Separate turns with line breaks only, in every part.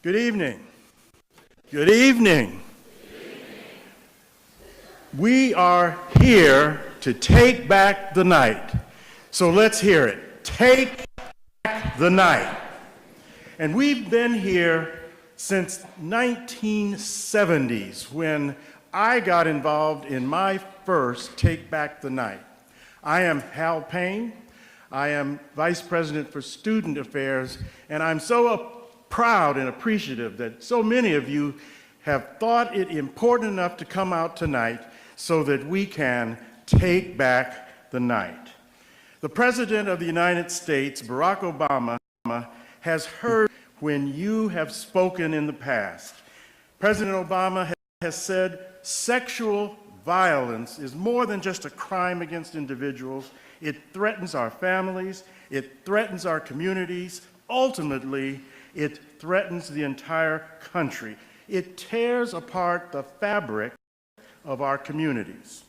Good evening. Good evening. We are here to take back the night. So let's hear it. Take back the night. And we've been here since 1970s when I got involved in my first Take Back the Night. I am Hal Payne. I am Vice President for Student Affairs, and I'm so proud and appreciative that so many of you have thought it important enough to come out tonight so that we can take back the night. The President of the United States, Barack Obama, has heard when you have spoken in the past. President Obama has said sexual violence is more than just a crime against individuals. It threatens our families, it threatens our communities. Ultimately, it threatens the entire country. It tears apart the fabric of our communities.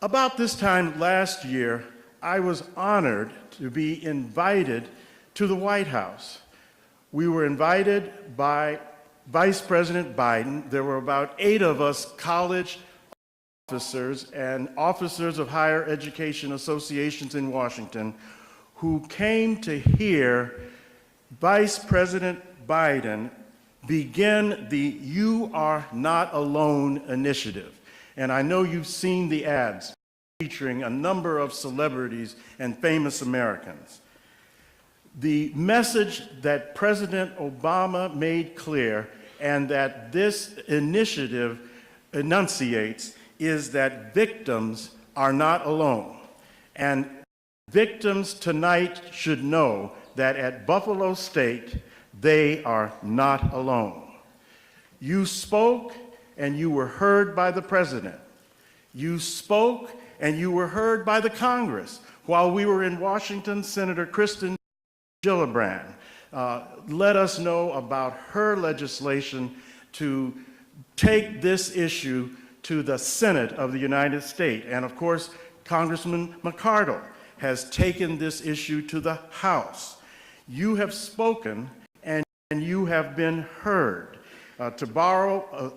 About this time last year, I was honored to be invited to the White House. We were invited by Vice President Biden. There were about 8 of us college officers and officers of higher education associations in Washington who came to hear Vice President Biden begin the You Are Not Alone initiative. And I know you've seen the ads featuring a number of celebrities and famous Americans. The message that President Obama made clear and that this initiative enunciates is that victims are not alone. And victims tonight should know that at Buffalo State, they are not alone. You spoke and you were heard by the President. You spoke and you were heard by the Congress. While we were in Washington, Senator Kristen Gillibrand let us know about her legislation to take this issue to the Senate of the United States. And of course, Congressman McCardle has taken this issue to the House. You have spoken and you have been heard. To borrow a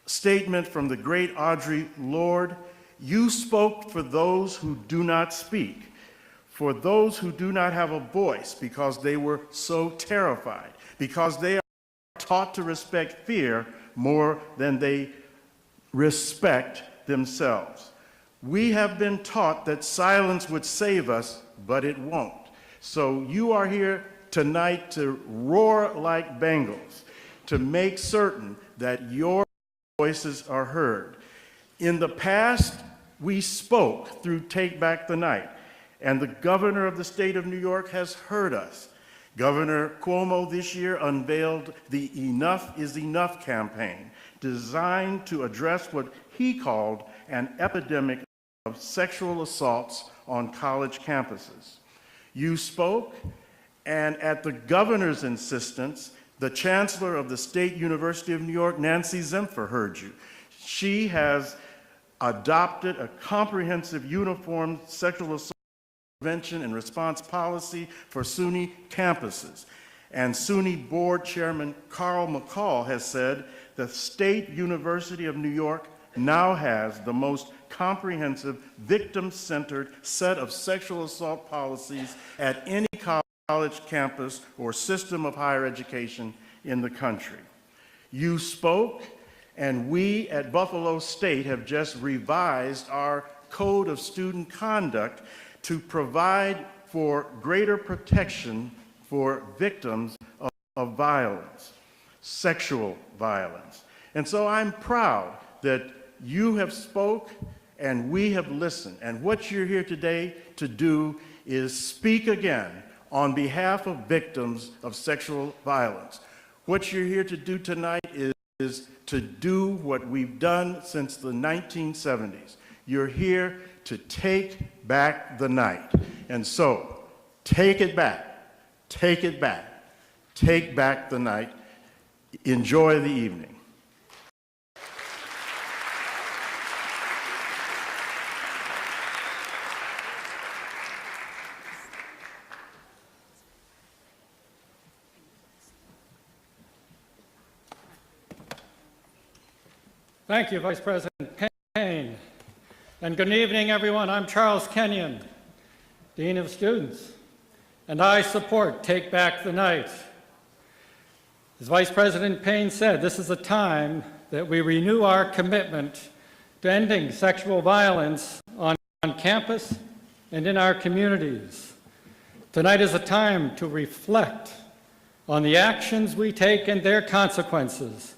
statement from the great Audre Lorde, you spoke for those who do not speak, for those who do not have a voice because they were so terrified, because they are taught to respect fear more than they respect themselves. We have been taught that silence would save us, but it won't. So you are here tonight to roar like Bengals, to make certain that your voices are heard. In the past, we spoke through Take Back the Night, and the governor of the state of New York has heard us. Governor Cuomo this year unveiled the Enough is Enough campaign, designed to address what he called an epidemic of sexual assaults on college campuses. You spoke, and at the governor's insistence, the chancellor of the State University of New York, Nancy Zimpher, heard you. She has adopted a comprehensive uniform sexual assault prevention and response policy for SUNY campuses. And SUNY board chairman Carl McCall has said the State University of New York now has the most comprehensive, victim-centered set of sexual assault policies at any college campus or system of higher education in the country. You spoke, and we at Buffalo State have just revised our Code of Student Conduct to provide for greater protection for victims of violence, sexual violence. And so I'm proud that you have spoke and we have listened. And what you're here today to do is speak again on behalf of victims of sexual violence. What you're here to do tonight is to do what we've done since the 1970s. You're here to take back the night. And so, take it back, take it back, take back the night. Enjoy the evening.
Thank you, Vice President Payne. And good evening, everyone. I'm Charles Kenyan, Dean of Students, and I support Take Back the Night. As Vice President Payne said, this is a time that we renew our commitment to ending sexual violence on campus and in our communities. Tonight is a time to reflect on the actions we take and their consequences,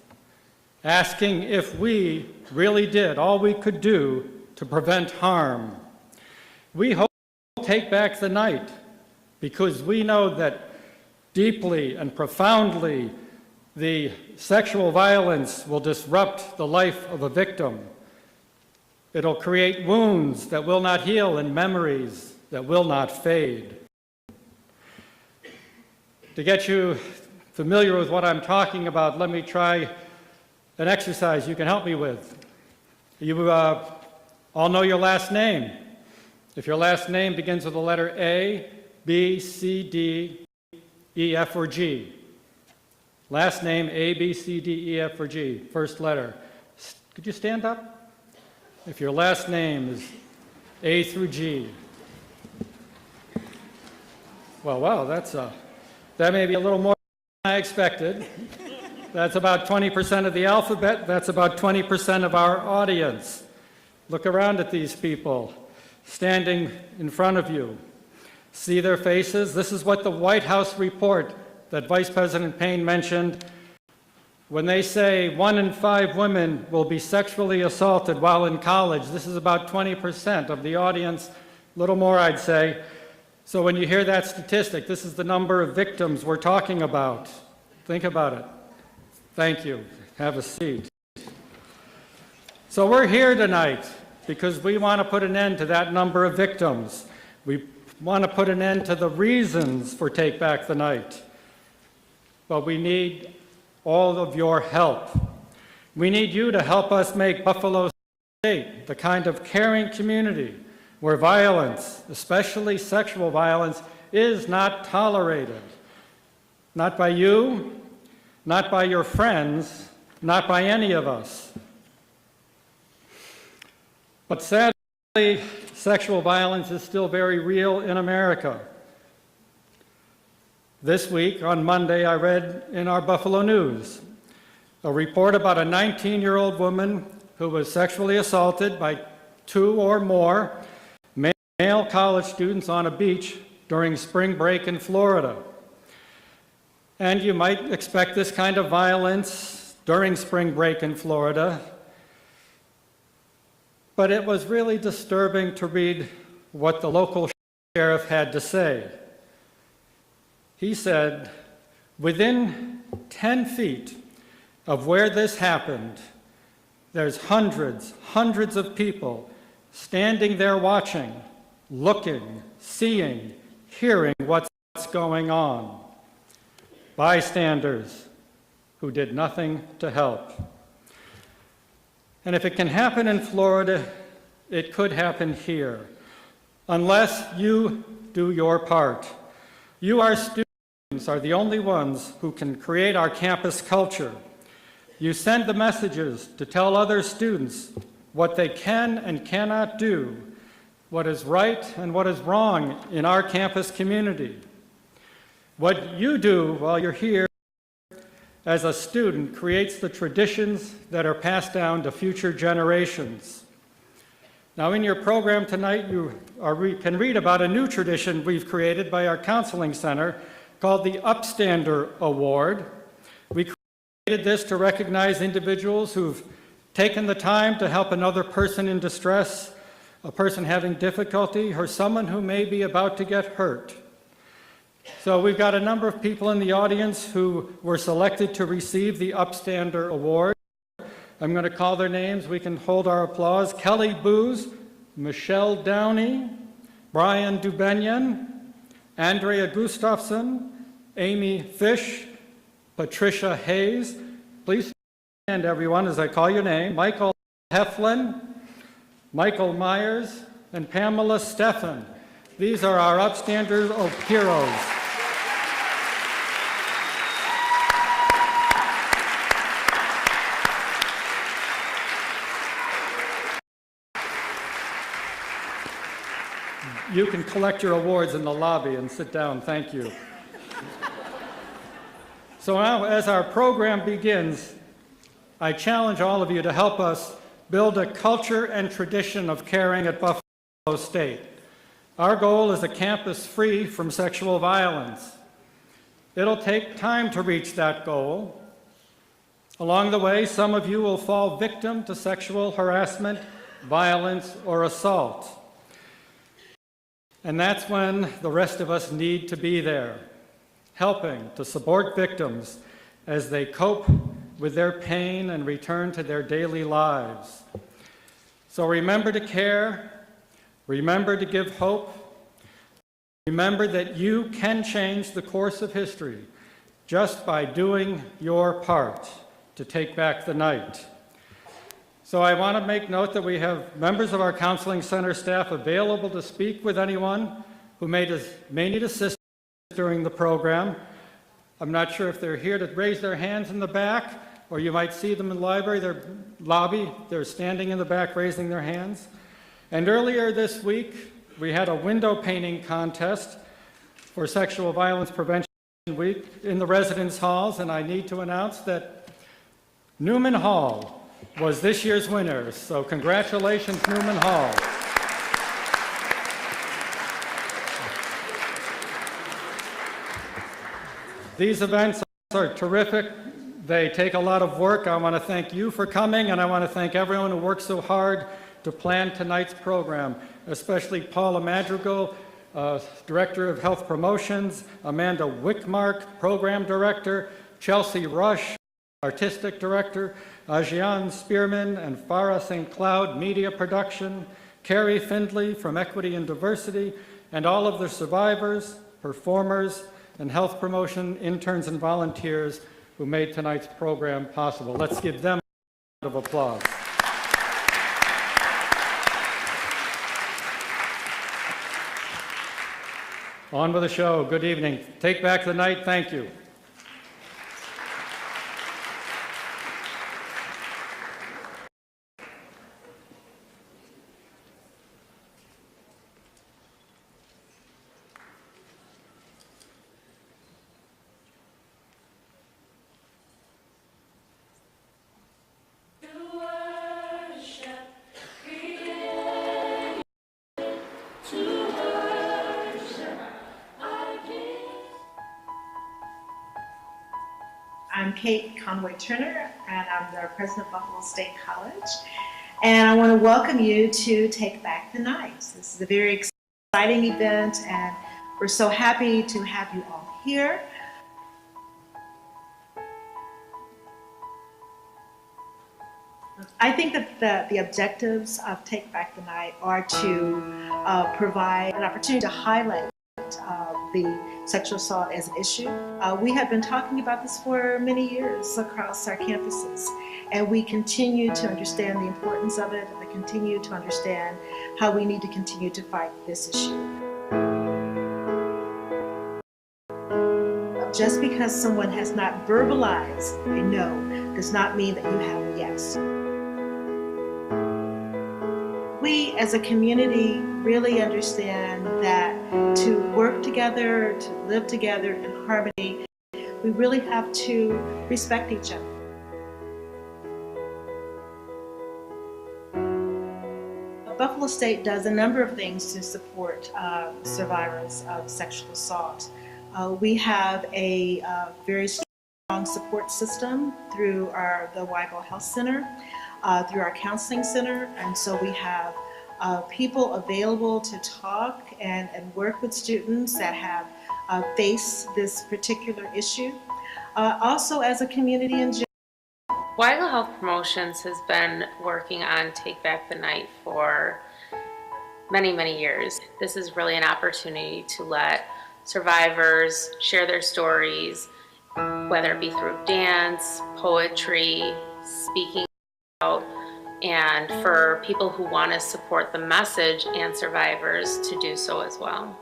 asking if we really did all we could do to prevent harm. We hope to take back the night because we know that deeply and profoundly the sexual violence will disrupt the life of a victim. It'll create wounds that will not heal and memories that will not fade. To get you familiar with what I'm talking about, let me try an exercise you can help me with. You all know your last name. If your last name begins with the letter A, B, C, D, E, F, or G. Last name A, B, C, D, E, F, or G. First letter. Could you stand up? If your last name is A through G. Well, wow, that may be a little more than I expected. That's about 20% of the alphabet. That's about 20% of our audience. Look around at these people standing in front of you. See their faces? This is what the White House report that Vice President Payne mentioned when they say 1 in 5 women will be sexually assaulted while in college. This is about 20% of the audience, a little more I'd say. So when you hear that statistic, this is the number of victims we're talking about. Think about it. Thank you. Have a seat. So we're here tonight because we want to put an end to that number of victims. We want to put an end to the reasons for Take Back the Night. But we need all of your help. We need you to help us make Buffalo State the kind of caring community where violence, especially sexual violence, is not tolerated. Not by you, not by your friends, not by any of us. But sadly, sexual violence is still very real in America. This week, on Monday, I read in our Buffalo News a report about a 19-year-old woman who was sexually assaulted by 2 or more male college students on a beach during spring break in Florida. And you might expect this kind of violence during spring break in Florida, but it was really disturbing to read what the local sheriff had to say. He said, within 10 feet of where this happened, there's hundreds of people standing there watching, looking, seeing, hearing what's going on. Bystanders who did nothing to help. And if it can happen in Florida, it could happen here, unless you do your part. You, our students, are the only ones who can create our campus culture. You send the messages to tell other students what they can and cannot do, what is right and what is wrong in our campus community. What you do while you're here as a student creates the traditions that are passed down to future generations. Now, in your program tonight, you can read about a new tradition we've created by our counseling center called the Upstander Award. We created this to recognize individuals who've taken the time to help another person in distress, a person having difficulty, or someone who may be about to get hurt. So we've got a number of people in the audience who were selected to receive the Upstander Award. I'm going to call their names. We can hold our applause. Kelly Booz, Michelle Downey, Brian Dubenian, Andrea Gustafson, Amy Fish, Patricia Hayes. Please stand, everyone, as I call your name. Michael Heflin, Michael Myers, and Pamela Steffen. These are our Upstander heroes. You can collect your awards in the lobby and sit down. Thank you. So now, as our program begins, I challenge all of you to help us build a culture and tradition of caring at Buffalo State. Our goal is a campus free from sexual violence. It'll take time to reach that goal. Along the way, some of you will fall victim to sexual harassment, violence, or assault. And that's when the rest of us need to be there, helping to support victims as they cope with their pain and return to their daily lives. So remember to care, remember to give hope, remember that you can change the course of history just by doing your part to take back the night. So I want to make note that we have members of our counseling center staff available to speak with anyone who may need assistance during the program. I'm not sure if they're here to raise their hands in the back, or you might see them in the lobby. They're standing in the back raising their hands. And earlier this week, we had a window painting contest for Sexual Violence Prevention Week in the residence halls, and I need to announce that Newman Hall was this year's winner. So congratulations, Newman Hall. These events are terrific. They take a lot of work. I want to thank you for coming, and I want to thank everyone who worked so hard to plan tonight's program, especially Paula Madrigal, Director of Health Promotions, Amanda Wickmark, Program Director, Chelsea Rush, Artistic Director, Ajian Spearman and Farah St. Cloud, Media Production, Carrie Findley from Equity and Diversity, and all of the survivors, performers, and health promotion interns and volunteers who made tonight's program possible. Let's give them a round of applause. On with the show. Good evening. Take back the night. Thank you.
I'm Kate Conroy Turner, and I'm the president of Buffalo State College. And I want to welcome you to Take Back the Night. This is a very exciting event, and we're so happy to have you all here. I think that the objectives of Take Back the Night are to provide an opportunity to highlight the sexual assault as an issue. We have been talking about this for many years across our campuses, and we continue to understand the importance of it, and we continue to understand how we need to continue to fight this issue. Just because someone has not verbalized a no does not mean that you have a yes. We as a community really understand that to work together, to live together in harmony, we really have to respect each other. Buffalo State does a number of things to support survivors of sexual assault. We have a very strong support system through the Weigel Health Center, through our counseling center, and so we have people available to talk and work with students that have faced this particular issue. Also, as a community in general.
Weigel Health Promotions has been working on Take Back the Night for many, many years. This is really an opportunity to let survivors share their stories, whether it be through dance, poetry, speaking out, and for people who want to support the message and survivors to do so as well.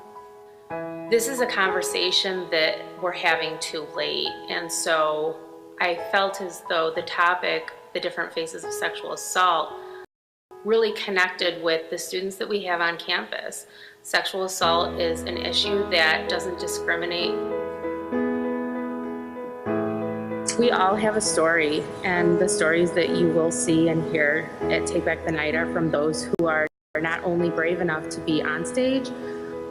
This is a conversation that we're having too late, and so I felt as though the topic, the different phases of sexual assault, really connected with the students that we have on campus. Sexual assault is an issue that doesn't discriminate. We all have a story, and the stories that you will see and hear at Take Back the Night are from those who are not only brave enough to be on stage,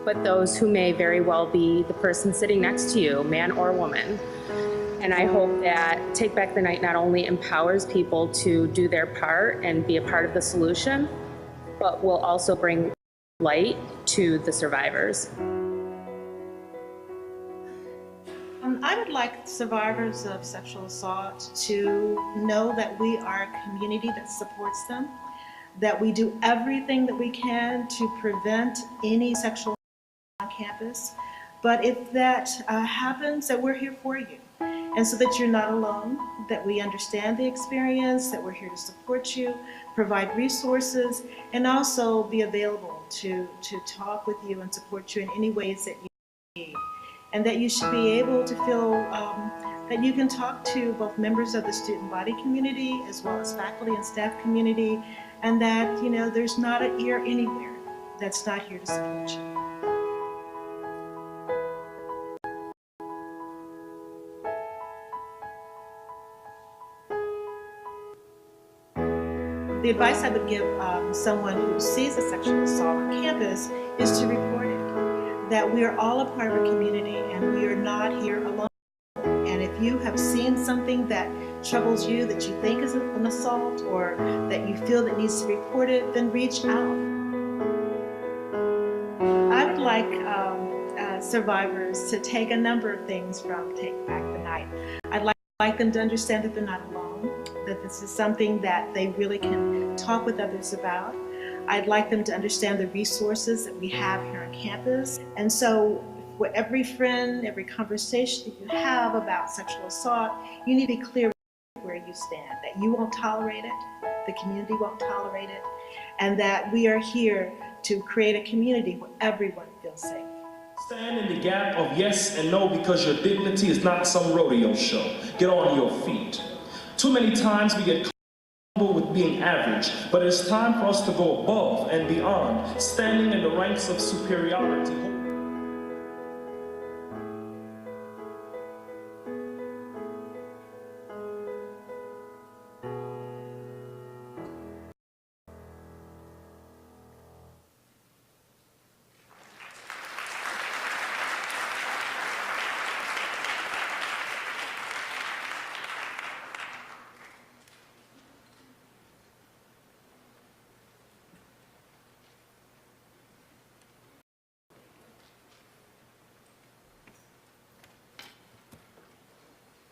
but those who may very well be the person sitting next to you, man or woman. And I hope that Take Back the Night not only empowers people to do their part and be a part of the solution, but will also bring light to the survivors.
I would like survivors of sexual assault to know that we are a community that supports them, that we do everything that we can to prevent any sexual assault on campus. But if that happens, that we're here for you. And so that you're not alone, that we understand the experience, that we're here to support you, provide resources, and also be available to talk with you and support you in any ways that you need. And that you should be able to feel that you can talk to both members of the student body community as well as faculty and staff community, and that, you know, there's not an ear anywhere that's not here to support you. The advice I would give someone who sees a sexual assault on campus is to report it. That we are all a part of a community and we are not here alone. And if you have seen something that troubles you, that you think is an assault, or that you feel that needs to be reported, then reach out. I would like survivors to take a number of things from Take Back the Night. I'd like them to understand that they're not alone, that this is something that they really can talk with others about. I'd like them to understand the resources that we have here on campus. And so for every friend, every conversation that you have about sexual assault, you need to be clear where you stand, that you won't tolerate it, the community won't tolerate it, and that we are here to create a community where everyone feels safe.
Stand in the gap of yes and no, because your dignity is not some rodeo show. Get on your feet. Too many times we get comfortable with being average, but it's time for us to go above and beyond, standing in the ranks of superiority.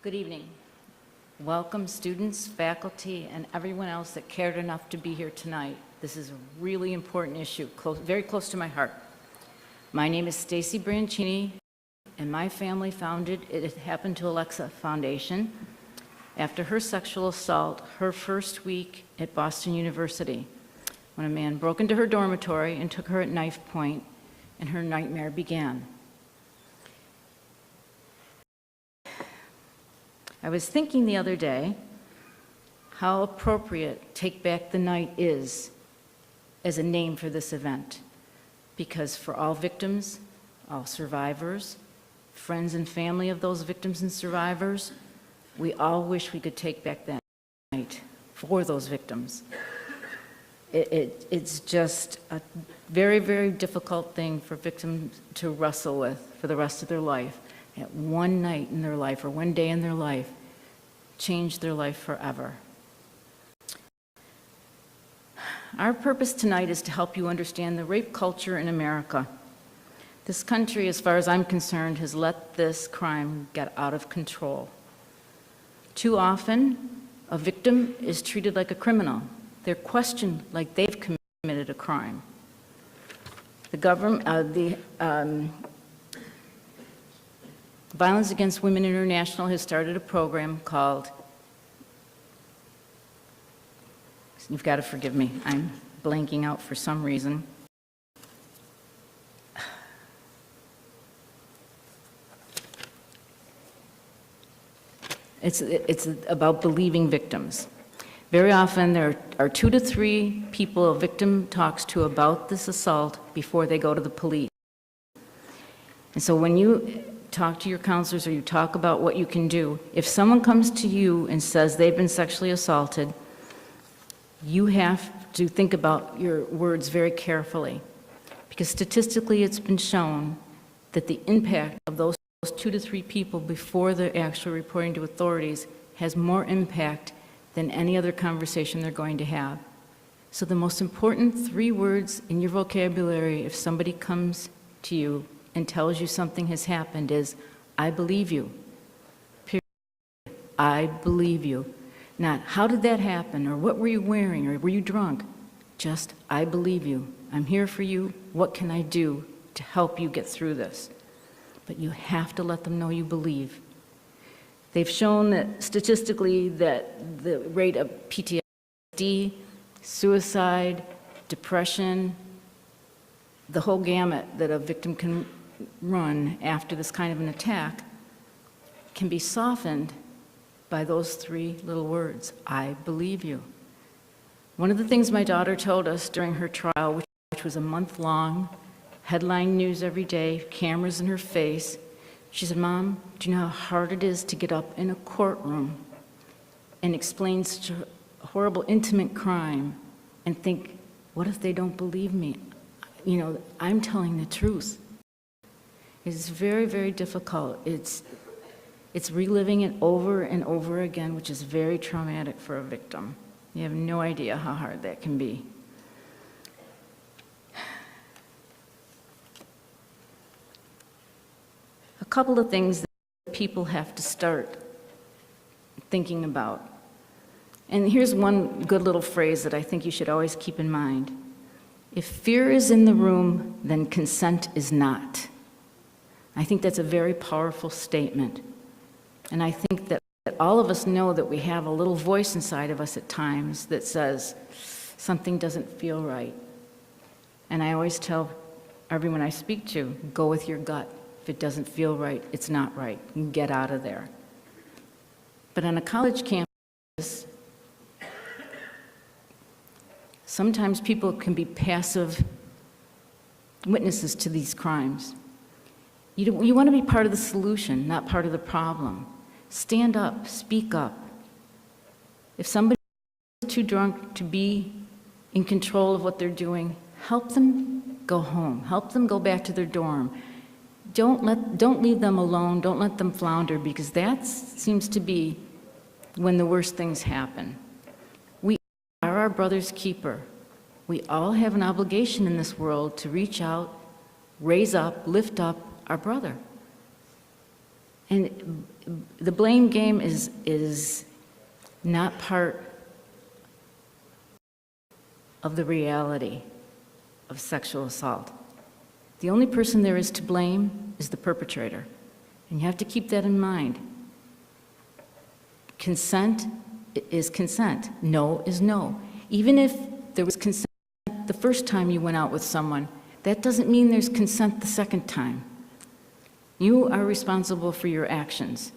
Good evening. Welcome students, faculty, and everyone else that cared enough to be here tonight. This is a really important issue, very close to my heart. My name is Stacey Branch, and my family founded It Happened to Alexa Foundation after her sexual assault her first week at Boston University, when a man broke into her dormitory and took her at knife point, and her nightmare began. I was thinking the other day how appropriate Take Back the Night is as a name for this event, because for all victims, all survivors, friends and family of those victims and survivors, we all wish we could take back that night for those victims. It's just a very, very difficult thing for victims to wrestle with for the rest of their life. At one night in their life or one day in their life, change their life forever. Our purpose tonight is to help you understand the rape culture in America. This country, as far as I'm concerned, has let this crime get out of control. Too often, a victim is treated like a criminal. They're questioned like they've committed a crime. The government, Violence Against Women International has started a program called, you've got to forgive me, I'm blanking out for some reason. It's about believing victims. Very often, there are 2 to 3 people a victim talks to about this assault before they go to the police. And so when you talk to your counselors or you talk about what you can do, if someone comes to you and says they've been sexually assaulted, you have to think about your words very carefully. Because statistically, it's been shown that the impact of those 2 to 3 people before they're actually reporting to authorities has more impact than any other conversation they're going to have. So the most important 3 words in your vocabulary if somebody comes to you and tells you something has happened is, I believe you. Period. I believe you. Not, how did that happen? Or what were you wearing? Or were you drunk? Just, I believe you. I'm here for you. What can I do to help you get through this? But you have to let them know you believe. They've shown that statistically that the rate of PTSD, suicide, depression, the whole gamut that a victim can run after this kind of an attack can be softened by those 3 little words, I believe you. One of the things my daughter told us during her trial, which was a month long, headline news every day, cameras in her face, she said, Mom, do you know how hard it is to get up in a courtroom and explain such a horrible, intimate crime and think, what if they don't believe me? You know, I'm telling the truth. It's very, very difficult. It's reliving it over and over again, which is very traumatic for a victim. You have no idea how hard that can be. A couple of things that people have to start thinking about. And here's one good little phrase that I think you should always keep in mind. If fear is in the room, then consent is not. I think that's a very powerful statement. And I think that all of us know that we have a little voice inside of us at times that says, something doesn't feel right. And I always tell everyone I speak to, go with your gut. If it doesn't feel right, it's not right. Get out of there. But on a college campus, sometimes people can be passive witnesses to these crimes. You want to be part of the solution, not part of the problem. Stand up, speak up. If somebody is too drunk to be in control of what they're doing, help them go home. Help them go back to their dorm. Don't leave them alone. Don't let them flounder, because that seems to be when the worst things happen. We are our brother's keeper. We all have an obligation in this world to reach out, raise up, lift up our brother. And the blame game is not part of the reality of sexual assault. The only person there is to blame is the perpetrator. And you have to keep that in mind. Consent is consent. No is no. Even if there was consent the first time you went out with someone, that doesn't mean there's consent the second time. You are responsible for your actions.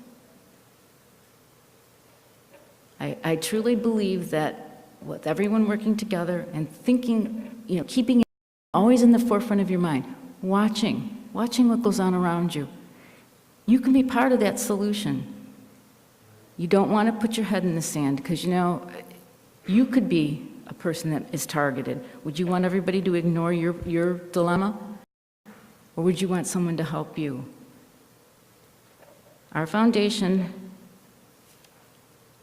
I truly believe that with everyone working together and thinking, keeping it always in the forefront of your mind, watching what goes on around you, you can be part of that solution. You don't want to put your head in the sand because, you could be a person that is targeted. Would you want everybody to ignore your dilemma? Or would you want someone to help you? Our foundation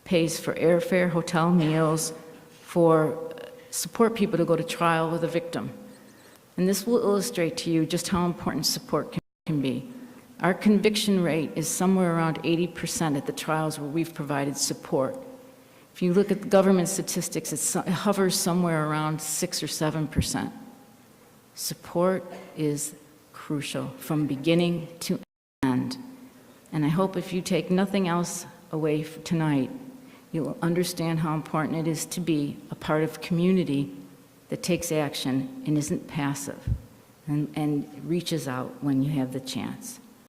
pays for airfare, hotel meals, for support people to go to trial with a victim. And this will illustrate to you just how important support can be. Our conviction rate is somewhere around 80% at the trials where we've provided support. If you look at the government statistics, it hovers somewhere around 6 or 7%. Support is crucial from beginning to end. And I hope if you take nothing else away tonight, you'll understand how important it is to be a part of community that takes action and isn't passive and reaches out when you have the chance.